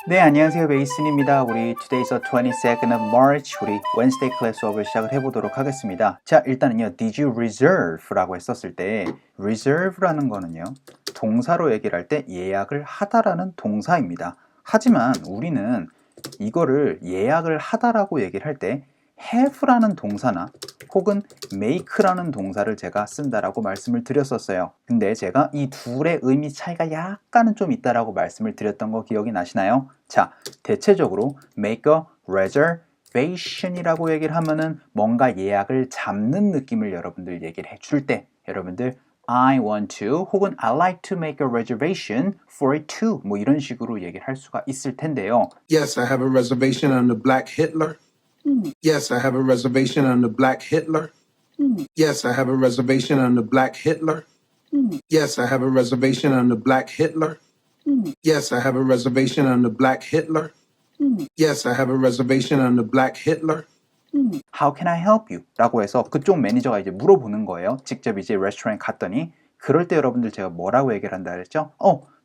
네, 안녕하세요. 베이슨입니다. 우리 Today's the 22nd of March, 우리 Wednesday class 수업을 시작을 해보도록 하겠습니다. 자, 일단은요, Did you reserve라고 했었을 때 reserve라는 거는요, 동사로 얘기를 할 때 예약을 하다라는 동사입니다. 하지만 우리는 이거를 예약을 하다라고 얘기를 할 때 have라는 동사나 혹은 make라는 동사를 제가 쓴다라고 말씀을 드렸었어요. 근데 제가 이 둘의 의미 차이가 약간은 좀 있다라고 말씀을 드렸던 거 기억이 나시나요? 자, 대체적으로 make a reservation이라고 얘기를 하면은 뭔가 예약을 잡는 느낌을 여러분들 얘기를 해줄 때 여러분들 I want to 혹은 I like to make a reservation for two 뭐 이런 식으로 얘기를 할 수가 있을 텐데요. Yes, I have a reservation on the Black Hitler. Yes, I have a reservation on the Black Hitler. Yes, I have a reservation on the Black Hitler. Yes, I have a reservation on the Black Hitler. Yes, I have a reservation on the Black Hitler. Yes, I have a reservation on the Black Hitler. How can I help you? 라고 해서 그쪽 매니저가 이제 물어보는 거예요. 직접 이제 레스토랑에 갔더니 그럴 때 여러분들 제가 뭐라고 얘기를 한다 그랬죠?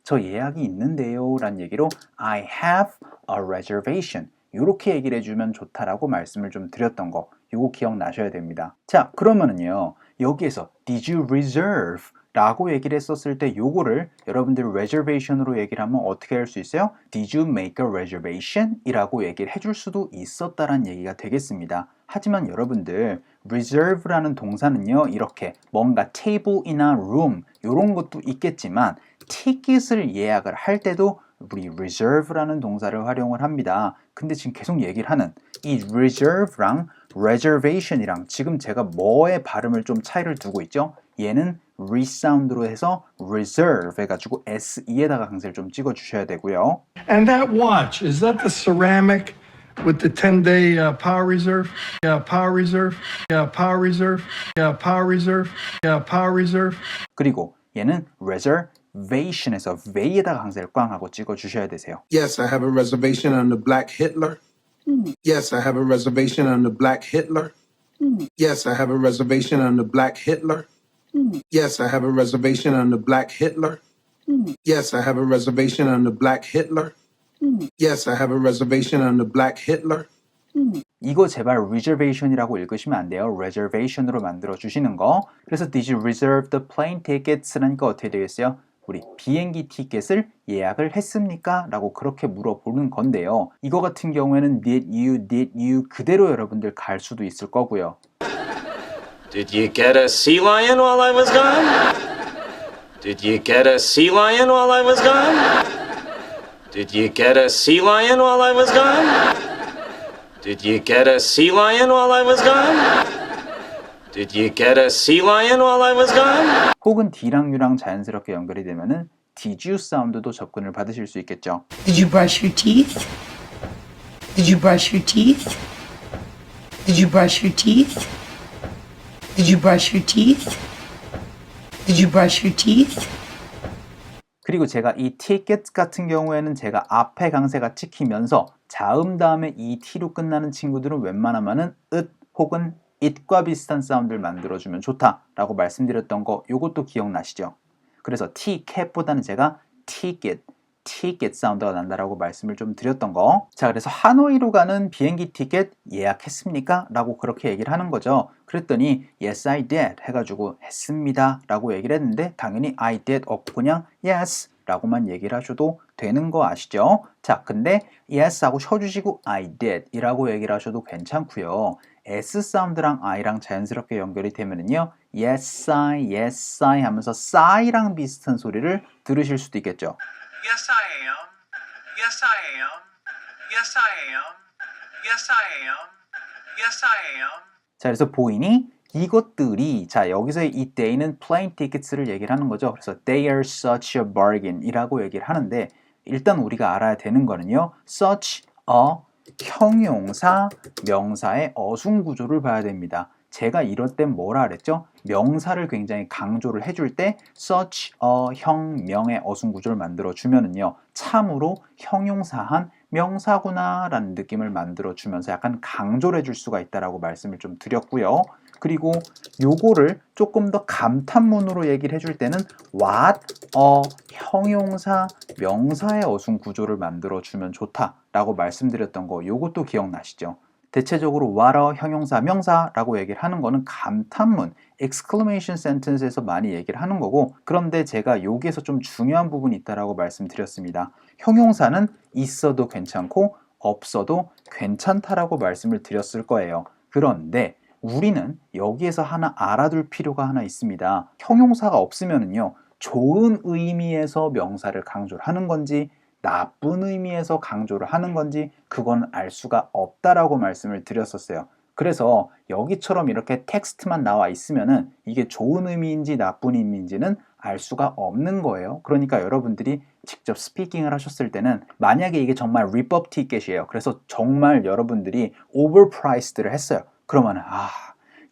저 예약이 있는데요 라는 얘기로 I have a reservation 이렇게 얘기를 해주면 좋다라고 말씀을 좀 드렸던 거 이거 기억나셔야 됩니다. 자, 그러면은요 여기에서 Did you reserve? 라고 얘기를 했었을 때 요거를 여러분들 reservation으로 얘기를 하면 어떻게 할 수 있어요? Did you make a reservation? 이라고 얘기를 해줄 수도 있었다란 얘기가 되겠습니다. 하지만 여러분들 reserve라는 동사는요 이렇게 뭔가 table이나 room 이런 것도 있겠지만 티켓을 예약을 할 때도 우리 reserve라는 동사를 활용을 합니다. 근데 지금 계속 얘기를 하는 이 reserve랑 reservation이랑 지금 제가 뭐의 발음을 좀 차이를 두고 있죠? 얘는 resound로 해서 reserve 해가지고 SE에다가 강세를 좀 찍어 주셔야 되고요. And that watch, is that the ceramic with the 10-day power reserve? Yeah, power reserve. Yeah, power reserve. Yeah, power reserve. Yeah, power reserve. 그리고 얘는 reservation에서 v에다가 강세를 꽝 하고 찍어 주셔야 되세요. Yes, I have a reservation on the Black Hitler. Yes, I have a reservation on the Black Hitler. Yes, I have a reservation on the Black Hitler. Yes, I have a reservation on the Black Hitler. Yes, I have a reservation on the Black Hitler. Yes, I have a reservation on the Black Hitler. 이거 제발 reservation이라고 읽으시면 안 돼요. reservation으로 만들어 주시는 거. 그래서 did you reserve the plane tickets라니까 어떻게 되겠어요? 우리 비행기 티켓을 예약을 했습니까? 라고 그렇게 물어보는 건데요. 이거 같은 경우에는 did you 그대로 여러분들 갈 수도 있을 거고요. Did you get a sea lion while I was gone? Did you get a sea lion while I was gone? Did you get a sea lion while I was gone? Did you get a sea lion while I was gone? Did you get a sea lion while I was gone? 혹은 D랑 U랑 자연스럽게 연결이 되면은 did you 사운드도 접근을 받으실 수 있겠죠. Did you brush your teeth? Did you brush your teeth? Did you brush your teeth? Did you brush your teeth? Did you brush your teeth? 그리고 제가 이 ticket 같은 경우에는 제가 앞에 강세가 찍히면서 자음 다음에 이 t로 끝나는 친구들은 웬만하면은 it 혹은 it과 비슷한 사운드를 만들어주면 좋다라고 말씀드렸던 거 요것도 기억나시죠? 그래서 ticket보다는 제가 ticket 사운드가 난다라고 말씀을 좀 드렸던 거. 자, 그래서 하노이로 가는 비행기 티켓 예약했습니까? 라고 그렇게 얘기를 하는 거죠. 그랬더니 yes I did 해가지고 했습니다 라고 얘기를 했는데 당연히 I did 없고 그냥 yes 라고만 얘기를 하셔도 되는 거 아시죠? 자, 근데 yes 하고 쉬어주시고 I did 이라고 얘기를 하셔도 괜찮고요. S 사운드랑 I랑 자연스럽게 연결이 되면은요 yes I 하면서 싸이랑 비슷한 소리를 들으실 수도 있겠죠. Yes, I am. Yes, I am. Yes, I am. Yes, I am. Yes, I am. 자, 그래서 보이니? 이것들이 자 여기서의 이 they는 plane tickets를 얘기를 하는 거죠. 그래서 they are such a bargain 이라고 얘기를 하는데 일단 우리가 알아야 되는 거는요. such a 형용사, 명사의 어순 구조를 봐야 됩니다. 제가 이럴 땐 뭐라 그랬죠? 명사를 굉장히 강조를 해줄 때 such a 형, 명의 어순 구조를 만들어 주면은요. 참으로 형용사한 명사구나 라는 느낌을 만들어 주면서 약간 강조를 해줄 수가 있다라고 말씀을 좀 드렸고요. 그리고 요거를 조금 더 감탄문으로 얘기를 해줄 때는 what a 형용사 명사의 어순 구조를 만들어 주면 좋다라고 말씀드렸던 거 요것도 기억나시죠? 대체적으로 what a 형용사 명사라고 얘기를 하는 거는 감탄문 exclamation sentence에서 많이 얘기를 하는 거고, 그런데 제가 여기에서 좀 중요한 부분이 있다라고 말씀드렸습니다. 형용사는 있어도 괜찮고 없어도 괜찮다라고 말씀을 드렸을 거예요. 그런데 우리는 여기에서 하나 알아둘 필요가 하나 있습니다. 형용사가 없으면은요, 좋은 의미에서 명사를 강조를 하는 건지 나쁜 의미에서 강조를 하는 건지 그건 알 수가 없다라고 말씀을 드렸었어요. 그래서 여기처럼 이렇게 텍스트만 나와 있으면은 이게 좋은 의미인지 나쁜 의미인지는 알 수가 없는 거예요. 그러니까 여러분들이 직접 스피킹을 하셨을 때는 만약에 이게 정말 rip-off ticket이에요. 그래서 정말 여러분들이 overpriced를 했어요. 그러면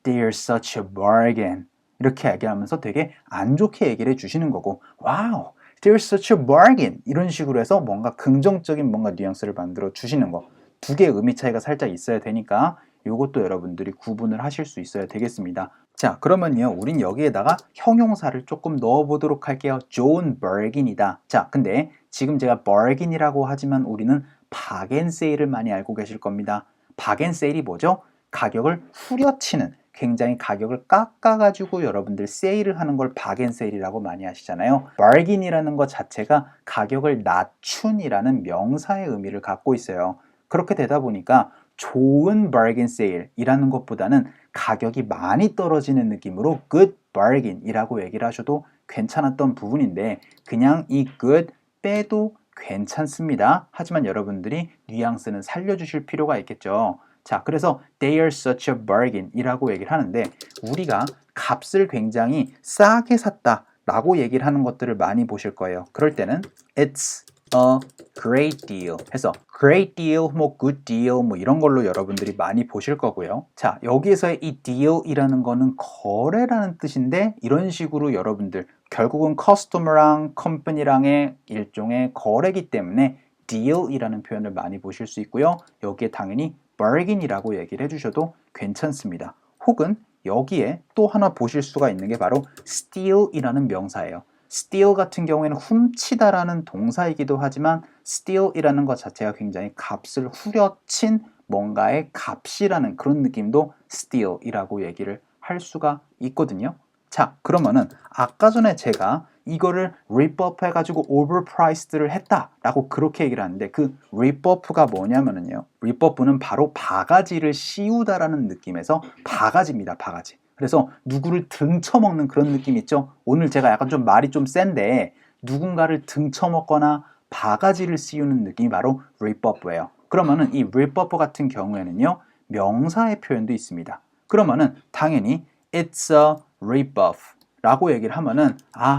they're such a bargain 이렇게 얘기하면서 되게 안 좋게 얘기를 해주시는 거고, wow, they're such a bargain 이런 식으로 해서 뭔가 긍정적인 뭔가 뉘앙스를 만들어 주시는 거, 두 개의 의미 차이가 살짝 있어야 되니까 이것도 여러분들이 구분을 하실 수 있어야 되겠습니다. 자, 그러면요, 우린 여기에다가 형용사를 조금 넣어 보도록 할게요. 좋은 bargain이다. 자, 근데 지금 제가 bargain이라고 하지만 우리는 bargain sale을 많이 알고 계실 겁니다. bargain sale이 뭐죠? 가격을 후려치는, 굉장히 가격을 깎아가지고 여러분들 세일을 하는 걸 bargain sale이라고 많이 하시잖아요. bargain이라는 것 자체가 가격을 낮춘이라는 명사의 의미를 갖고 있어요. 그렇게 되다 보니까 좋은 bargain sale이라는 것보다는 가격이 많이 떨어지는 느낌으로 good bargain이라고 얘기를 하셔도 괜찮았던 부분인데, 그냥 이 good 빼도 괜찮습니다. 하지만 여러분들이 뉘앙스는 살려주실 필요가 있겠죠. 자, 그래서 they are such a bargain 이라고 얘기를 하는데, 우리가 값을 굉장히 싸게 샀다 라고 얘기를 하는 것들을 많이 보실 거예요. 그럴 때는 it's a great deal 해서 great deal, 뭐 good deal 뭐 이런 걸로 여러분들이 많이 보실 거고요. 자, 여기에서의 이 deal이라는 거는 거래라는 뜻인데, 이런 식으로 여러분들 결국은 customer랑 company랑의 일종의 거래기 때문에 deal이라는 표현을 많이 보실 수 있고요. 여기에 당연히 bargain이라고 얘기를 해주셔도 괜찮습니다. 혹은 여기에 또 하나 보실 수가 있는 게 바로 steal이라는 명사예요. steal 같은 경우에는 훔치다라는 동사이기도 하지만 steal이라는 것 자체가 굉장히 값을 후려친 뭔가의 값이라는 그런 느낌도 steal이라고 얘기를 할 수가 있거든요. 자, 그러면은 아까 전에 제가 이거를 rip-off 해가지고 overpriced를 했다라고 그렇게 얘기를 하는데, 그 rip-off가 뭐냐면은요, rip-off는 바로 바가지를 씌우다라는 느낌에서 바가지입니다. 바가지. 그래서 누구를 등쳐먹는 그런 느낌 있죠? 오늘 제가 약간 좀 말이 좀 센데 누군가를 등쳐먹거나 바가지를 씌우는 느낌이 바로 rip-off예요. 그러면은 이 rip-off 같은 경우에는요, 명사의 표현도 있습니다. 그러면은 당연히 it's a rip-off 라고 얘기를 하면은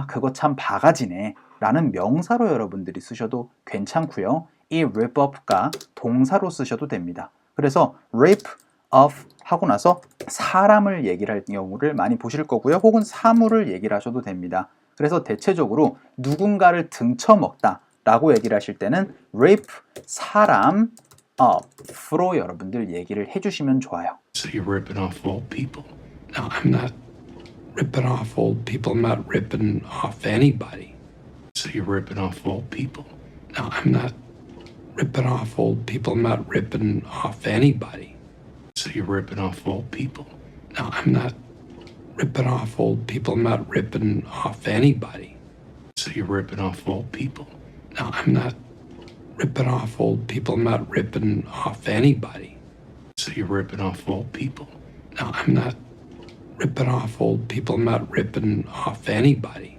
그거 참 바가지네 라는 명사로 여러분들이 쓰셔도 괜찮고요. 이 rip-off가 동사로 쓰셔도 됩니다. 그래서 rip-off 하고 나서 사람을 얘기를 할 경우를 많이 보실 거고요. 혹은 사물을 얘기를 하셔도 됩니다. 그래서 대체적으로 누군가를 등쳐먹다 라고 얘기를 하실 때는 rip 사람 off로 여러분들 얘기를 해주시면 좋아요. So you're ripping off old people. No, I'm not ripping off old people. I'm not ripping off anybody. So you're ripping off old people. No, I'm not ripping off old people. I'm not ripping off anybody. So you're ripping off old people. No, I'm not ripping off old people. I'm not ripping off anybody. So you're ripping off old people. No, I'm not ripping off old people. I'm not ripping off anybody. So you're ripping off old people. No, I'm not ripping off old people. I'm not ripping off anybody.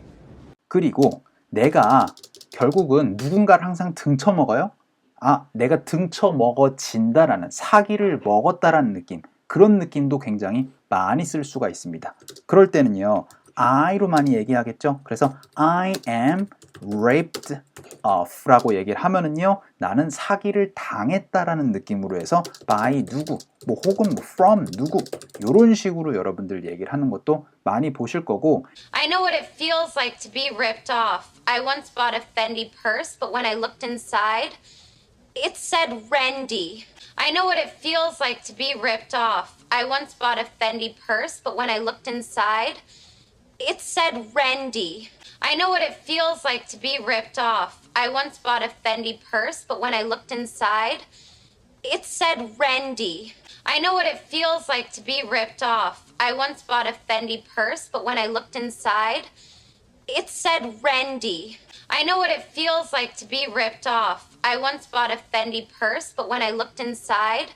그리고 내가 결국은 누군가를 항상 등쳐먹어요? 내가 등쳐먹어진다라는, 사기를 먹었다라는 느낌, 그런 느낌도 굉장히 많이 쓸 수가 있습니다. 그럴 때는요, I로 많이 얘기하겠죠. 그래서 I am ripped off 라고 얘기를 하면은요, 나는 사기를 당했다라는 느낌으로 해서 by 누구, 뭐 혹은 뭐 from 누구, 이런 식으로 여러분들 얘기를 하는 것도 많이 보실 거고. I know what it feels like to be ripped off. I once bought a Fendi purse, but when I looked inside, It said Rendy. I know what it feels like to be ripped off. I once bought a Fendi purse, but when I looked inside, it said Rendy. I know what it feels like to be ripped off. I once bought a Fendi purse, but when I looked inside, it said Rendy. I know what it feels like to be ripped off. I once bought a Fendi purse, but when I looked inside, it said Rendy. I know what it feels like to be ripped off. I once bought a Fendi purse, but when I looked inside,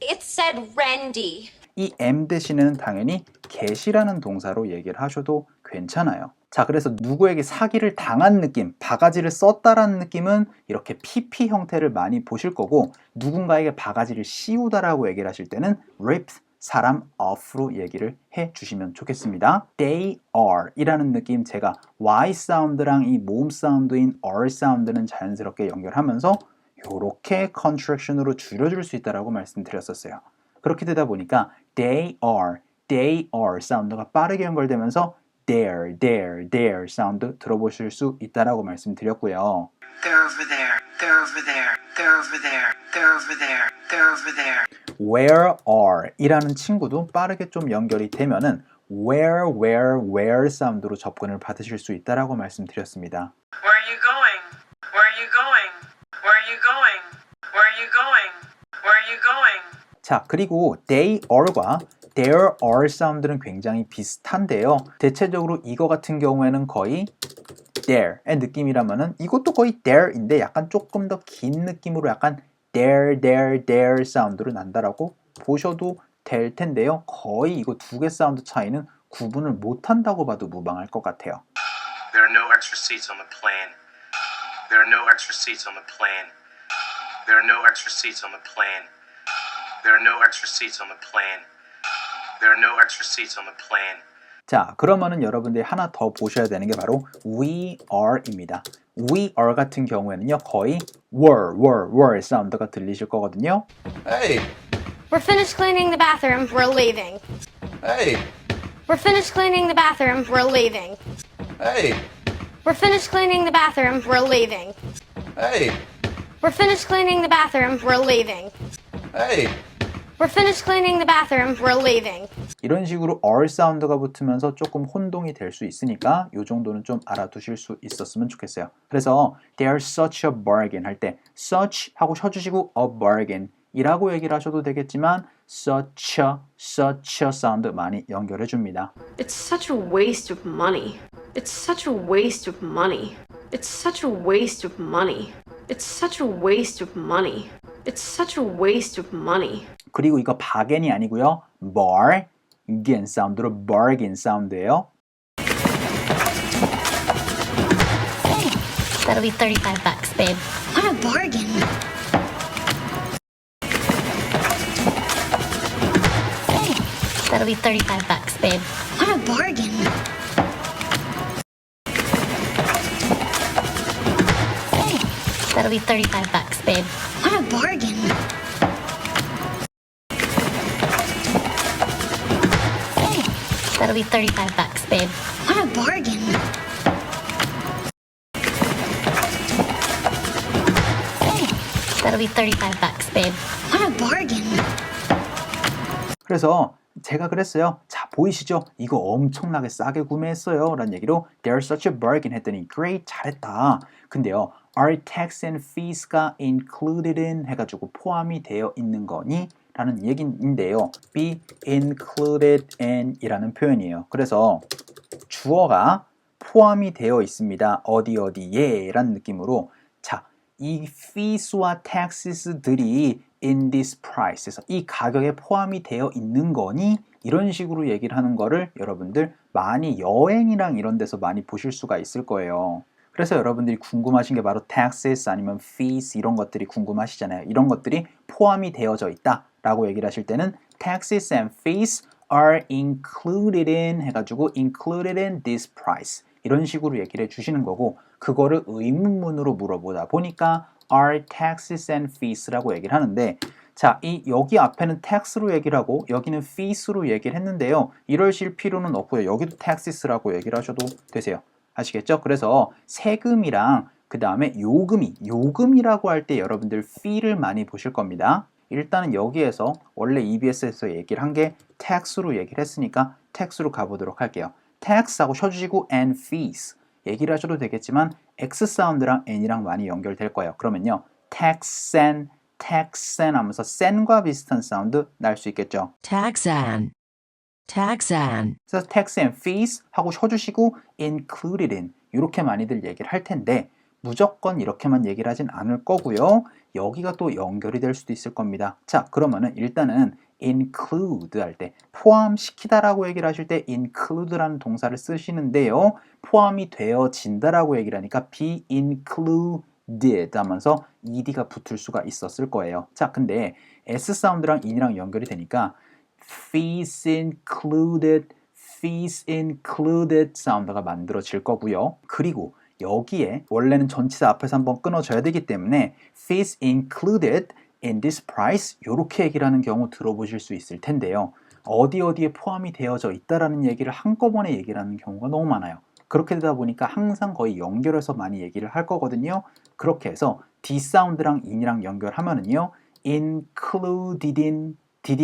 it said Rendy. 이 am 대신에는 당연히 get이라는 동사로 얘기를 하셔도 괜찮아요. 자, 그래서 누구에게 사기를 당한 느낌, 바가지를 썼다라는 느낌은 이렇게 PP 형태를 많이 보실 거고, 누군가에게 바가지를 씌우다라고 얘기를 하실 때는 ripped, 사람 off로 얘기를 해 주시면 좋겠습니다. They are 이라는 느낌, 제가 Y 사운드랑 이 모음 사운드인 R 사운드는 자연스럽게 연결하면서 이렇게 contraction으로 줄여줄 수 있다라고 말씀드렸었어요. 그렇게 되다 보니까 they are 사운드가 빠르게 연결되면서 their 사운드 들어보실 수 있다라고 말씀드렸고요. They're over there. They're over there. They're over there. They're over there. They're over there. where are 이라는 친구도 빠르게 좀 연결이 되면은 where 사운드로 접근을 받으실 수 있다라고 말씀드렸습니다. Where are you going? Where are you going? Where are you going? Where are you going? Where are you going? 자, 그리고 they are과 there are 사운드는 굉장히 비슷한데요. 대체적으로 이거 같은 경우에는 거의 there의 느낌이라면은 이것도 거의 there인데 약간 조금 더 긴 느낌으로 약간 there 사운드로 난다라고 보셔도 될 텐데요. 거의 이거 두 개 사운드 차이는 구분을 못한다고 봐도 무방할 것 같아요. There are no extra seats on the plane. There are no extra seats on the plane. There are no extra seats on the plane. There are no extra seats on the plane. There are no extra seats on the plane. 자, 그러면은 여러분들이 하나 더 보셔야 되는 게 바로 we are입니다. we are 같은 경우에는요, 거의 were 사운드가 들리실 거거든요. Hey, We're finished cleaning the bathroom. We're leaving. hey, We're finished cleaning the bathroom. We're leaving. hey, We're finished cleaning the bathroom. We're leaving. hey, We're finished cleaning the bathroom. We're leaving. hey. We're finished cleaning the bathroom. We're leaving. 이런 식으로 R 사운드가 붙으면서 조금 혼동이 될 수 있으니까 이 정도는 좀 알아두실 수 있었으면 좋겠어요. 그래서 they're such a bargain 할 때 such 하고 쉬어주시고 a bargain 이라고 얘기를 하셔도 되겠지만 such a 사운드 많이 연결해 줍니다. It's such a waste of money. It's such a waste of money. It's such a waste of money. It's such a waste of money. It's such a waste of money. 그리고 이거 bargain이 아니고요. bargain 사운드로 bargain 사운드예요. That'll be $35, babe. What a bargain. That'll be $35, babe. What a bargain. That'll be $35, babe. What a bargain. That'll be $35, babe. What a bargain. That'll be $35, babe. What a bargain. 그래서 제가 그랬어요. 자, 보이시죠? 이거 엄청나게 싸게 구매했어요. 라는 얘기로 They're such a bargain 했더니 Great, 잘했다. 근데요, Are tax and fees가 included in 해가지고 포함이 되어 있는 거니? 라는 얘기인데요. Be included in 이라는 표현이에요. 그래서 주어가 포함이 되어 있습니다. 어디에 라는 느낌으로 자, 이 fees와 taxes들이 in this price에서 이 가격에 포함이 되어 있는 거니? 이런 식으로 얘기를 하는 거를 여러분들 많이 여행이랑 이런 데서 많이 보실 수가 있을 거예요. 그래서 여러분들이 궁금하신 게 바로 taxes 아니면 fees 이런 것들이 궁금하시잖아요. 이런 것들이 포함이 되어져 있다 라고 얘기를 하실 때는 taxes and fees are included in 해가지고 included in this price 이런 식으로 얘기를 해주시는 거고 그거를 의문문으로 물어보다 보니까 are taxes and fees라고 얘기를 하는데 자, 여기 앞에는 tax로 얘기를 하고 여기는 fees로 얘기를 했는데요. 이러실 필요는 없고요. 여기도 taxes라고 얘기를 하셔도 되세요. 아시겠죠? 그래서 세금이랑 그 다음에 요금이라고 할 때 여러분들 fee를 많이 보실 겁니다. 일단은 여기에서 원래 EBS에서 얘기를 한 게 tax로 얘기를 했으니까 tax로 가보도록 할게요. tax하고 쉬어주시고 and fees 얘기를 하셔도 되겠지만 X 사운드랑 N이랑 많이 연결될 거예요. 그러면요 taxan 하면서 sen과 비슷한 사운드 날 수 있겠죠. taxan, 그래서 tax and fees 하고 쉬어주시고 included in 이렇게 많이들 얘기를 할 텐데 무조건 이렇게만 얘기를 하진 않을 거고요. 여기가 또 연결이 될 수도 있을 겁니다. 자, 그러면은 일단은 include 할 때 포함시키다라고 얘기를 하실 때 include라는 동사를 쓰시는데요. 포함이 되어진다라고 얘기를 하니까 be included 하면서 ed가 붙을 수가 있었을 거예요. 자, 근데 S 사운드랑 in이랑 연결이 되니까 fees included 사운드가 만들어질 거고요. 그리고 여기에 원래는 전치사 앞에서 한번 끊어줘야 되기 때문에 fees included in this price 이렇게 얘기를 하는 경우 들어보실 수 있을 텐데요. 어디에 포함이 되어져 있다라는 얘기를 한꺼번에 얘기를 하는 경우가 너무 많아요. 그렇게 되다 보니까 항상 거의 연결해서 많이 얘기를 할 거거든요. 그렇게 해서 D 사운드랑 in이랑 연결하면은요 included in, did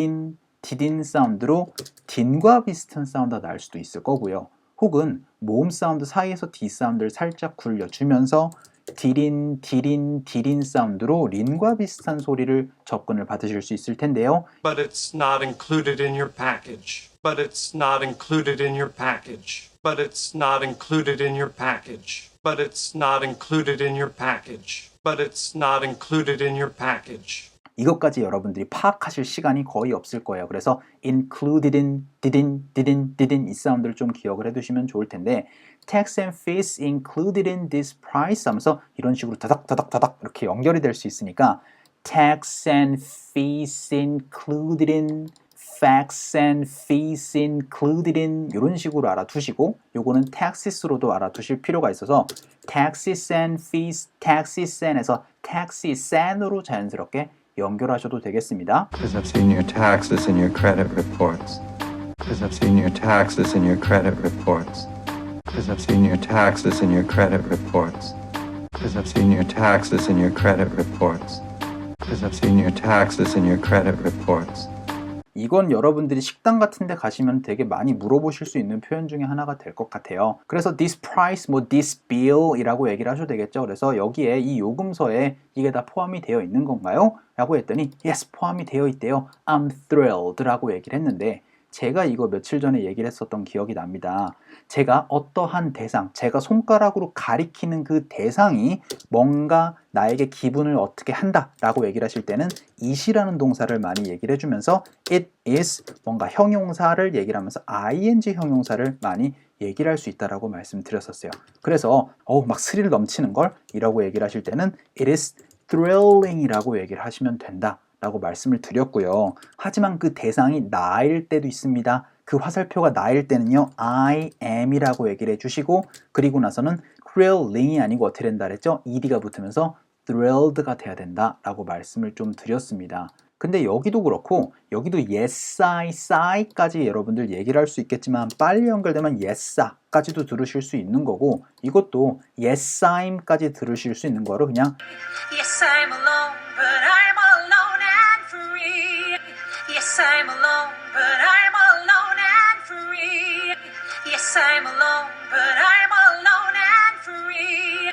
in 사운드로 did과 비슷한 사운드가 날 수도 있을 거고요. 혹은 모음 사운드 사이에서 D 사운드를 살짝 굴려주면서 did in 사운드로 린과 비슷한 소리를 접근을 받으실 수 있을 텐데요. But it's not included in your package. But it's not included in your package. But it's not included in your package. But it's not included in your package. But it's not included in your package. 이것까지 여러분들이 파악하실 시간이 거의 없을 거예요. 그래서 included in, did in 이 사운드를 좀 기억을 해두시면 좋을 텐데 tax and fees included in this price 하면서 이런 식으로 다닥 이렇게 연결이 될 수 있으니까 tax and fees included in, facts and fees included in 이런 식으로 알아두시고 요거는 taxes로도 알아두실 필요가 있어서 taxes and fees, taxes and에서 taxes and으로 자연스럽게 연결하셔도 되겠습니다. Because I've seen your taxes and your credit reports. Because I've seen your taxes and your credit reports. Because I've seen your taxes and your credit reports. Because I've seen your taxes and your credit reports. Because I've seen your taxes and your credit reports. 이건 여러분들이 식당 같은 데 가시면 되게 많이 물어보실 수 있는 표현 중에 하나가 될 것 같아요. 그래서 this price, this bill 이라고 얘기를 하셔도 되겠죠. 그래서 여기에 이 요금서에 이게 다 포함이 되어 있는 건가요? 라고 했더니 yes, 포함이 되어 있대요. I'm thrilled 라고 얘기를 했는데 제가 이거 며칠 전에 얘기를 했었던 기억이 납니다. 제가 어떠한 대상, 제가 손가락으로 가리키는 그 대상이 뭔가 나에게 기분을 어떻게 한다 라고 얘기를 하실 때는 it이라는 동사를 많이 얘기를 해주면서 it is 뭔가 형용사를 얘기를 하면서 ing 형용사를 많이 얘기를 할 수 있다라고 말씀드렸었어요. 그래서 막 스릴 넘치는 걸 이라고 얘기를 하실 때는 it is thrilling 이라고 얘기를 하시면 된다 라고 말씀을 드렸고요. 하지만 그 대상이 나일 때도 있습니다. 그 화살표가 나일 때는요 I am 이라고 얘기를 해주시고 그리고 나서는 thrilling이 아니고 어떻게 된다 그랬죠? ed가 붙으면서 thrilled가 돼야 된다 라고 말씀을 좀 드렸습니다. 근데 여기도 그렇고 여기도 yes I까지 여러분들 얘기를 할 수 있겠지만 빨리 연결되면 yes 까지도 들으실 수 있는 거고 이것도 yes I'm까지 들으실 수 있는 거로 그냥 Yes, I'm alone, but I'm alone and free. Yes, I'm alone, but I'm alone and free. Yes, I'm alone, but I'm alone and free.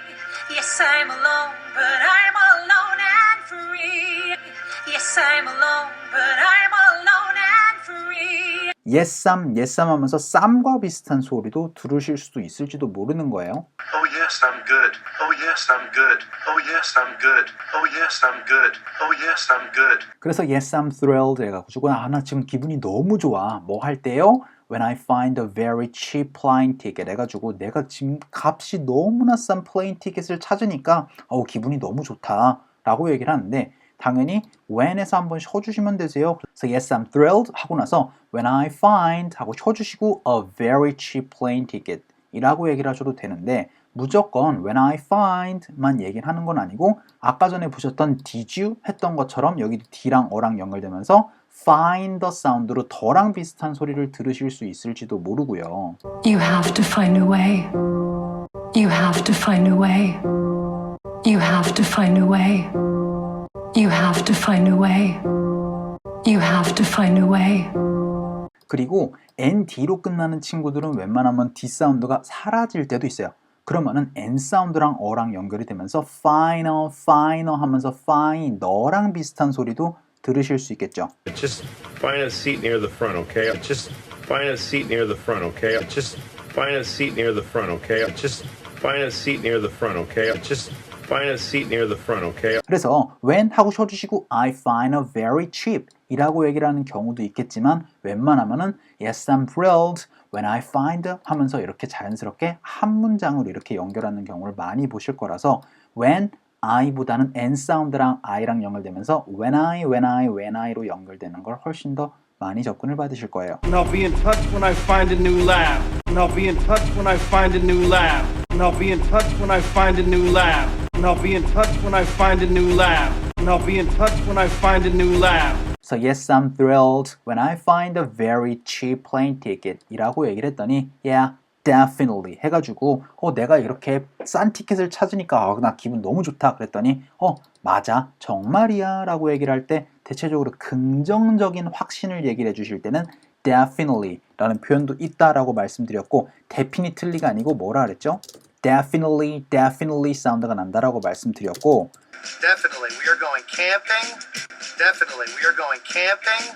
Yes, I'm alone, but I'm alone and free. Yes, I'm alone, but I'm alone and free. yes I'm 하면서 쌈과 비슷한 소리도 들으실 수도 있을지도 모르는 거예요. Oh yes, I'm good. Oh yes, I'm good. Oh yes, I'm good. Oh yes, I'm good. Oh yes, I'm good. 그래서 yes I'm thrilled 해가지고 나 지금 기분이 너무 좋아. 뭐 할 때요? When I find a very cheap plane ticket 해가지고 내가 지금 값이 너무나 싼 플레인 티켓을 찾으니까 기분이 너무 좋다 라고 얘기를 하는데 당연히 when에서 한번 쉬어주시면 되세요. 그래서 yes I'm thrilled 하고 나서 when I find 하고 쉬어주시고 a very cheap plane ticket 이라고 얘기를 하셔도 되는데 무조건 when I find만 얘기를 하는 건 아니고 아까 전에 보셨던 did you 했던 것처럼 여기도 d랑 어랑 연결되면서 find the 사운드로 더랑 비슷한 소리를 들으실 수 있을지도 모르고요. You have to find a way. You have to find a way. You have to find a way. You have to find a way. You have to find a way. 그리고 ND로 끝나는 친구들은 웬만하면 D 사운드가 사라질 때도 있어요. 그러면은 N 사운드랑 어랑 연결이 되면서 final, final 하면서 find, 너랑 비슷한 소리도 들으실 수 있겠죠. Just find a seat near the front, okay? Just find a seat near the front, okay? Just find a seat near the front, okay? Just find a seat near the front, okay? Just find a seat near the front, okay? 그래서 when 하고 쉬어주시고 I find a very cheap 이라고 얘기를 하는 경우도 있겠지만 웬만하면은 yes I'm thrilled when I find 하면서 이렇게 자연스럽게 한 문장으로 이렇게 연결하는 경우를 많이 보실 거라서 when I보다는 N 사운드랑 I랑 연결되면서 when I로 연결되는 걸 훨씬 더 많이 접근을 받으실 거예요. And I'll be in touch when I find a new lab. And I'll be in touch when I find a new lab. And I'll be in touch when I find a new lab. And I'll be in touch when I find a new lab. And I'll be in touch when I find a new lab. So yes, I'm thrilled when I find a very cheap plane ticket 이라고 얘기를 했더니 yeah, definitely 해가지고 내가 이렇게 싼 티켓을 찾으니까 나 기분 너무 좋다 그랬더니 맞아 정말이야 라고 얘기를 할 때 대체적으로 긍정적인 확신을 얘기를 해주실 때는 definitely 라는 표현도 있다라고 말씀드렸고 definitely가 아니고 뭐라 그랬죠? definitely 사운드가 난다라고 말씀드렸고 Definitely we are going camping. Definitely we are going camping.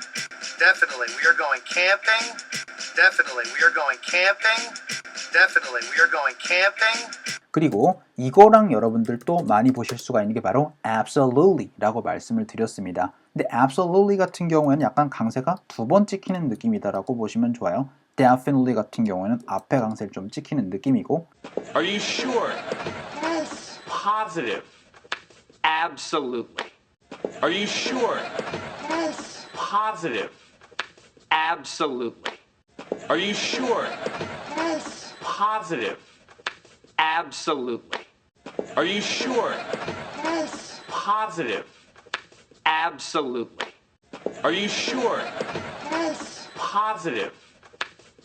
Definitely we are going camping. Definitely we are going camping. Definitely we are going camping. 그리고 이거랑 여러분들 또 많이 보실 수가 있는 게 바로 absolutely 라고 말씀을 드렸습니다. 근데 absolutely 같은 경우에는 약간 강세가 두 번 찍히는 느낌이다라고 보시면 좋아요. definitely 같은 경우에는 앞에 강세를 좀 찍히는 느낌이고 Are you sure? Yes. Positive. Absolutely. Are you sure? Yes. Positive. Absolutely. Are you sure? Yes. Positive. Absolutely. Are you sure? Yes. Positive. Absolutely. Are you sure? Yes. Positive.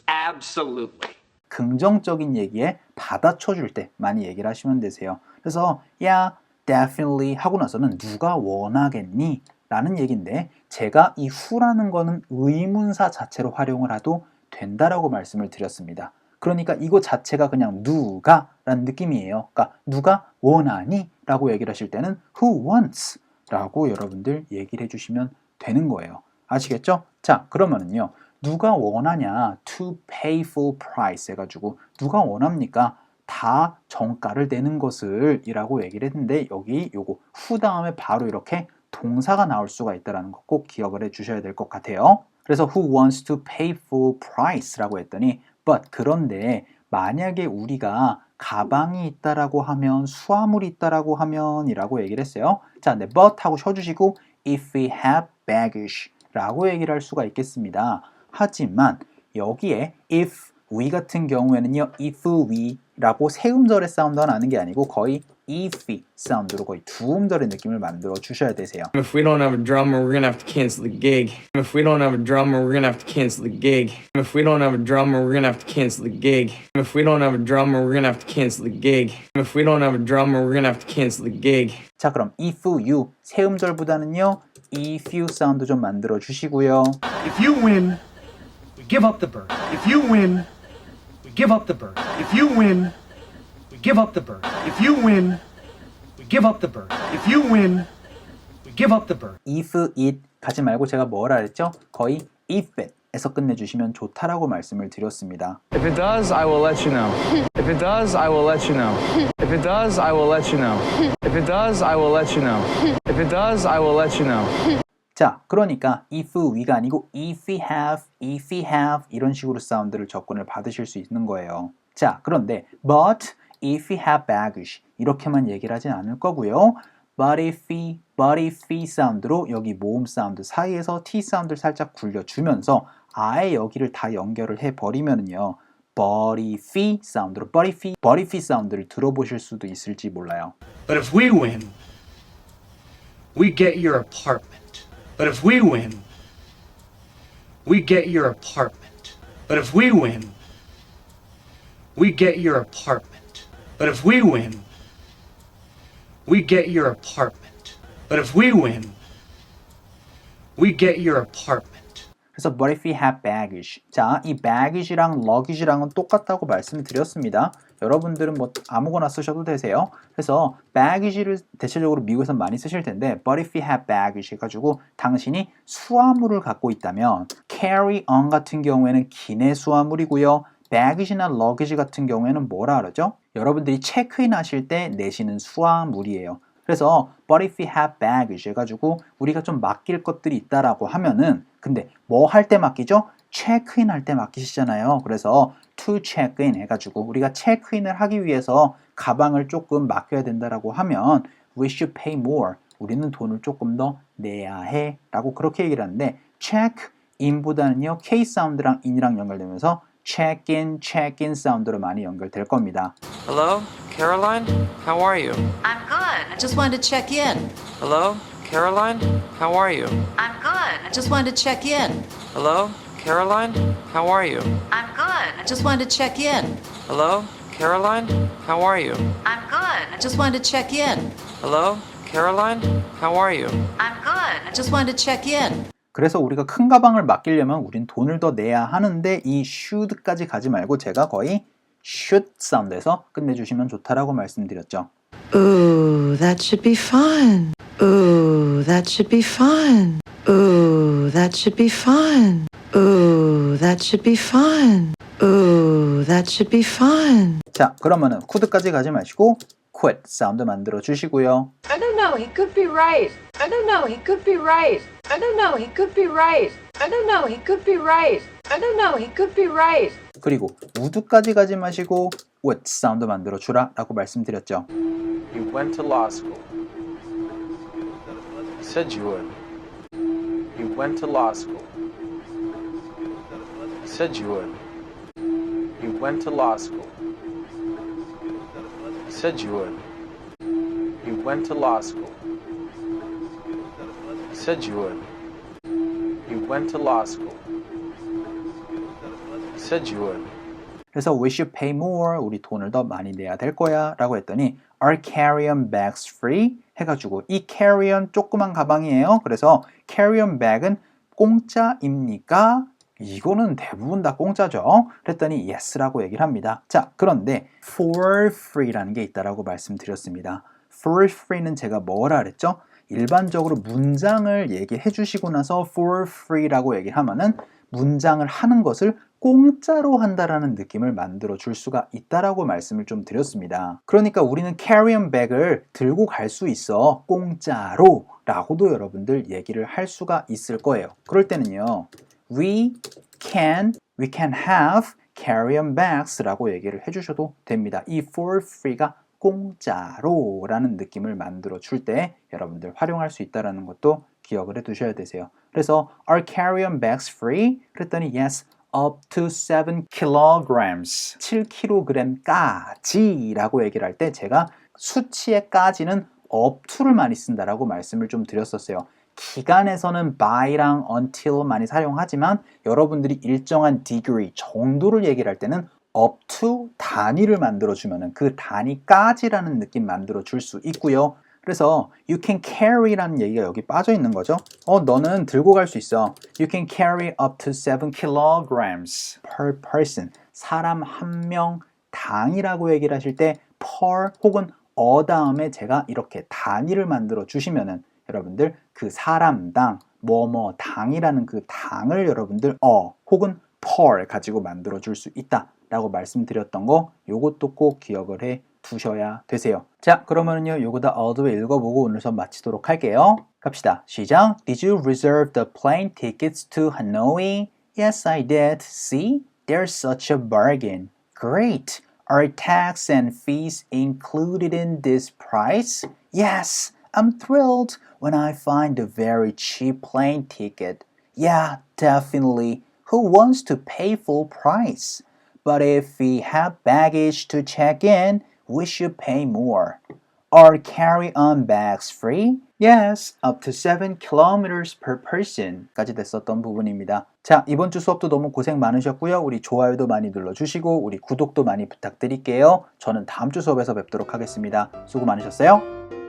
Absolutely. 긍정적인 얘기에 받아쳐줄 때 많이 얘기를 하시면 되세요. 그래서 yeah, definitely 하고 나서는 누가 원하겠니? 라는 얘기인데 제가 이 who라는 거는 의문사 자체로 활용을 해도 된다라고 말씀을 드렸습니다. 그러니까 이거 자체가 그냥 누가 라는 느낌이에요. 그러니까 누가 원하니? 라고 얘기를 하실 때는 who wants? 라고 여러분들 얘기를 해주시면 되는 거예요. 아시겠죠? 자, 그러면은요. 누가 원하냐? to pay full price 해가지고 누가 원합니까? 다 정가를 내는 것을 이라고 얘기를 했는데 여기 요거 who 다음에 바로 이렇게 동사가 나올 수가 있다는 거 꼭 기억을 해 주셔야 될 것 같아요. 그래서 who wants to pay full price라고 했더니 but 그런데 만약에 우리가 가방이 있다라고 하면 수화물이 있다라고 하면 이라고 얘기를 했어요. 자, 근데 but 하고 쉬어주시고 if we have baggage 라고 얘기를 할 수가 있겠습니다. 하지만 여기에 if we 같은 경우에는요 if we 라고 세 음절의 사운드가 나는 게 아니고 거의 if 사운드로 거의 두 음절의 느낌을 만들어 주셔야 되세요. If we don't have a drummer, we're gonna have to cancel the gig. If we don't have a drummer, we're gonna have to cancel the gig. If we don't have a drummer, we're gonna have to cancel the gig. If we don't have a drummer, we're gonna have to cancel the gig. If we don't have a drummer, we're gonna have to cancel the gig. 자, 그럼 if you 세 음절보다는요 if you 사운드 좀 만들어 주시고요. If you win, we give up the bird. If you win, we give up the bird. If you win, we give up the bird. If you win, we give up the bird. If you win, we give up the bird. if it 가지 말고 제가 뭐라 그랬죠? 거의 if it에서 끝내주시면 좋다라고 말씀을 드렸습니다. If it does, I will let you know. If it does, I will let you know. If it does, I will let you know. If it does, I will let you know. If it does, I will let you know. 자, 그러니까 if we가 아니고 if we have 이런 식으로 사운드를 접근을 받으실 수 있는 거예요. 자, 그런데 but if we have baggage 이렇게만 얘기를 하진 않을 거고요. but if we 사운드로 여기 모음 사운드 사이에서 T 사운드를 살짝 굴려주면서 아예 여기를 다 연결을 해버리면은요. but if we 사운드로 but if we 사운드를 들어보실 수도 있을지 몰라요. But if we win, we get your apartment. But if we win, we get your apartment. But if we win, we get your apartment. But if we win, we get your apartment. But if we win, we get your apartment. 그래서 but if we have baggage. 자, 이 baggage랑 luggage랑은 똑같다고 말씀을 드렸습니다. 여러분들은 뭐 아무거나 쓰셔도 되세요. 그래서 baggage를 대체적으로 미국에서 많이 쓰실 텐데 but if we have baggage 해가지고 당신이 수화물을 갖고 있다면 carry on 같은 경우에는 기내 수화물이고요. baggage나 luggage 같은 경우에는 뭐라 그러죠? 여러분들이 체크인 하실 때 내시는 수화물이에요. 그래서 but if we have baggage 해가지고 우리가 좀 맡길 것들이 있다라고 하면은 근데 뭐 할 때 맡기죠? 체크인 할 때 맡기시잖아요. 그래서 to check in 해가지고 우리가 체크인을 하기 위해서 가방을 조금 맡겨야 된다라고 하면 we should pay more. 우리는 돈을 조금 더 내야 해 라고 그렇게 얘기를 하는데 check in보다는요 K 사운드랑 in이랑 연결되면서 check in 사운드로 많이 연결될 겁니다. Hello, Caroline? How are you? I'm good. I just wanted to check in. Hello, Caroline? How are you? I'm good. I just wanted to check in. Hello, Caroline? How are you? I'm good. I just wanted to check in. Hello, Caroline? How are you? I'm good. I just wanted to check in. Hello, Caroline? How are you? I'm good. I just wanted to check in. 그래서 우리가 큰 가방을 맡기려면 우린 돈을 더 내야 하는데 이 should까지 가지 말고 제가 거의 should 사운드에서 끝내주시면 좋다라고 말씀드렸죠. Ooh, that should be fun. Ooh, that should be fun. Ooh, that should be fun. Ooh, that should be fun. Ooh, that should be fun. 자, 그러면은 could까지 가지 마시고 quit 사운드 만들어 주시고요. I don't know, he could be right. I don't know, he could be right. I don't know, he could be right. I don't know, he could be right. I don't know, he could be right. 그리고 would까지 가지 마시고 would 사운드 만들어 주라 라고 말씀드렸죠. You went to law school. You said you would. You went to law school. You said you would. You went to law school. You said you would. You went to law school. You said you would. You went to law school. You said you would. 그래서 we should pay more. 우리 돈을 더 많이 내야 될 거야 라고 했더니 are carry-on bags free? 해가지고 이 carry-on 조그만 가방이에요. 그래서 carry-on bag은 공짜입니까? 이거는 대부분 다 공짜죠. 그랬더니 yes라고 얘기를 합니다. 자, 그런데 for free라는 게 있다라고 말씀드렸습니다. for free는 제가 뭐라 그랬죠? 일반적으로 문장을 얘기해 주시고 나서 for free라고 얘기를 하면은 문장을 하는 것을 공짜로 한다라는 느낌을 만들어 줄 수가 있다라고 말씀을 좀 드렸습니다. 그러니까 우리는 carry-on bag을 들고 갈 수 있어 공짜로 라고도 여러분들 얘기를 할 수가 있을 거예요. 그럴 때는요 we can have carry-on bags 라고 얘기를 해주셔도 됩니다. 이 for free가 공짜로 라는 느낌을 만들어 줄 때 여러분들 활용할 수 있다는 것도 기억을 해 두셔야 되세요. 그래서 are carry-on bags free? 그랬더니 yes, up to 7 kilograms 7kg까지 라고 얘기를 할 때 제가 수치에까지는 up to를 많이 쓴다라고 말씀을 좀 드렸었어요. 기간에서는 by랑 until 많이 사용하지만 여러분들이 일정한 degree 정도를 얘기를 할 때는 up to 단위를 만들어주면 그 단위까지라는 느낌 만들어줄 수 있고요. 그래서 you can carry라는 얘기가 여기 빠져 있는 거죠. 너는 들고 갈 수 있어. You can carry up to 7 kilograms per person. 사람 한 명 당이라고 얘기를 하실 때 per 혹은 다음에 제가 이렇게 단위를 만들어 주시면은 여러분들 그 사람당 뭐뭐 당이라는 그 당을 여러분들 혹은 per 가지고 만들어 줄 수 있다 라고 말씀드렸던 거 요것도 꼭 기억을 해 두셔야 되세요. 자, 그러면은요 요거 다 어드웨 읽어보고 오늘 수업 마치도록 할게요. 갑시다. 시작. Did you reserve the plane tickets to Hanoi? Yes, I did. See? There's such a bargain. Great. Are tax and fees included in this price? Yes, I'm thrilled when I find a very cheap plane ticket. Yeah, definitely. Who wants to pay full price? But if we have baggage to check in, we should pay more. Are carry-on bags free? Yes, up to 7 kilometers per person 까지 됐었던 부분입니다. 자, 이번 주 수업도 너무 고생 많으셨고요. 우리 좋아요도 많이 눌러주시고 우리 구독도 많이 부탁드릴게요. 저는 다음 주 수업에서 뵙도록 하겠습니다. 수고 많으셨어요.